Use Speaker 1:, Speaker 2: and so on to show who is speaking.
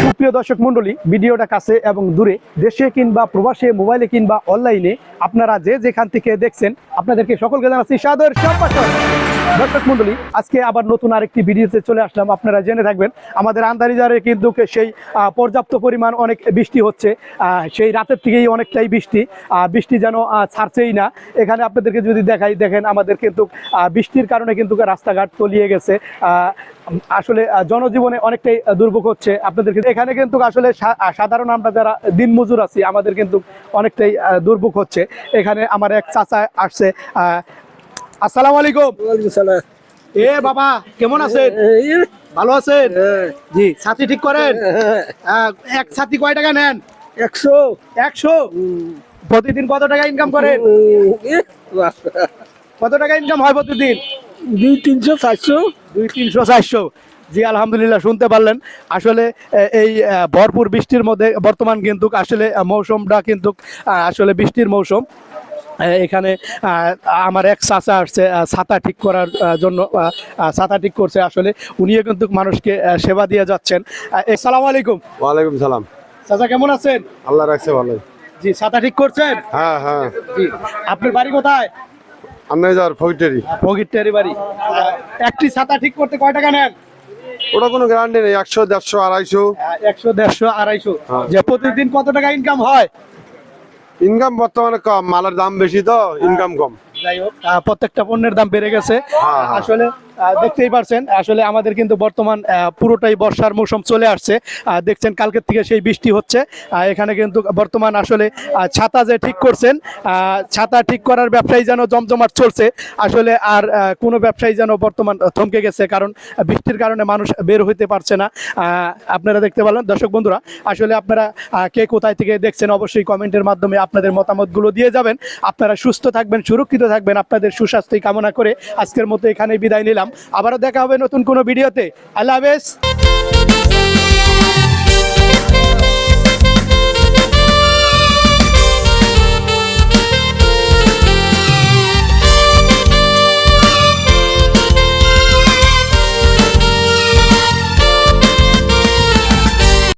Speaker 1: সুপ্রিয় দর্শক মণ্ডলী, ভিডিওটা কাছে এবং দূরে, দেশে কিংবা প্রবাসে, মোবাইলে কিংবা অনলাইনে আপনারা যে যেখান থেকে দেখছেন, আপনাদেরকে সকলকে জানাচ্ছি সাদর সম্ভাষণ। দর্শক মণ্ডলী, আজকে আবার নতুন আরেকটি ভিডিওতে চলে আসলাম। আপনারা জেনে থাকবেন আমাদের আন্দারিজারে কিন্তু সেই পর্যাপ্ত পরিমাণ অনেক বৃষ্টি হচ্ছে। সেই রাতের থেকেই অনেকটাই বৃষ্টি যেন ছাড়ছেই না। এখানে আপনাদেরকে যদি দেখাই, দেখেন আমাদের কিন্তু বৃষ্টির কারণে কিন্তু রাস্তাঘাট তলিয়ে গেছে। আসলে জনজীবনে অনেকটাই দুর্ভোগ হচ্ছে। আপনাদেরকে এখানে কিন্তু আসলে সাধারণ আমরা যারা দিনমজুর আছি, আমাদের কিন্তু অনেকটাই দুর্ভোগ হচ্ছে। এখানে আমার এক চাচা আসছে। আসসালামু আলাইকুম। এ বাবা, কেমন আছেন? ভালো আছেন? জি। ছাতি ঠিক করেন? এক ছাতি কয় টাকা নেন? 100। প্রতিদিন কত টাকা ইনকাম করেন? কত টাকা ইনকাম হয় প্রতিদিন?
Speaker 2: 200, 400।
Speaker 1: 200, 400। জি, আলহামদুলিল্লাহ, শুনতে পারলেন। আসলে এই ভরপুর বৃষ্টির মধ্যে বর্তমান কিন্তু আসলে মৌসুমটা কিন্তু আসলে বৃষ্টির মৌসুম। এখানে আমার এক চাচা আসছে ছাতা ঠিক করার জন্য। ছাতা ঠিক করছে। আসলে উনিও কিন্তু মানুষকে সেবা দিয়ে যাচ্ছেন। আসসালামু আলাইকুম।
Speaker 3: ওয়ালাইকুম সালাম।
Speaker 1: চাচা কেমন আছেন?
Speaker 3: আল্লাহ রাখছে ভালো।
Speaker 1: জি, ছাতা ঠিক করছেন?
Speaker 3: হ্যাঁ হ্যাঁ।
Speaker 1: জি। আপনার বাড়ি কোথায়?
Speaker 3: আমি যার ফকিটেরি।
Speaker 1: ফকিরটারি বাড়ি। একটি ছাতা ঠিক করতে কয় টাকা নেন?
Speaker 3: ওটা কোনো গ্যারান্টি নেই। 100, 150, 250।
Speaker 1: 100, 150, 250।
Speaker 3: হ্যাঁ।
Speaker 1: যে প্রতিদিন কত টাকা ইনকাম হয়?
Speaker 3: ইনকাম বর্তমানে কম, মালের দাম বেশি তো ইনকাম কম।
Speaker 1: যাই হোক, প্রত্যেকটা পণ্যের দাম বেড়ে গেছে।
Speaker 3: হ্যাঁ।
Speaker 1: আসলে দেখতেই পারছেন, আসলে আমাদের কিন্তু বর্তমান পুরোটাই বর্ষার মৌসুম চলে আসছে। দেখছেন কালকের থেকে সেই বৃষ্টি হচ্ছে। এখানে কিন্তু বর্তমান আসলে ছাতা যে ঠিক করছেন, ছাতা ঠিক করার ব্যবসায়ী যেন জমজমাট চলছে। আসলে আর কোনো ব্যবসায়ী যেন বর্তমান থমকে গেছে, কারণ বৃষ্টির কারণে মানুষ বের হইতে পারছে না। আপনারা দেখতে পারলেন। দর্শক বন্ধুরা, আসলে আপনারা কে কোথায় থেকে দেখছেন অবশ্যই কমেন্টের মাধ্যমে আপনাদের মতামতগুলো দিয়ে যাবেন। আপনারা সুস্থ থাকবেন, সুরক্ষিত থাকবেন, আপনাদের সুস্বাস্থ্য কামনা করে আজকের মতো এখানে বিদায় নিলাম। আবারও দেখা হবে নতুন কোনো ভিডিওতে। আল্লাহ হাফেজ।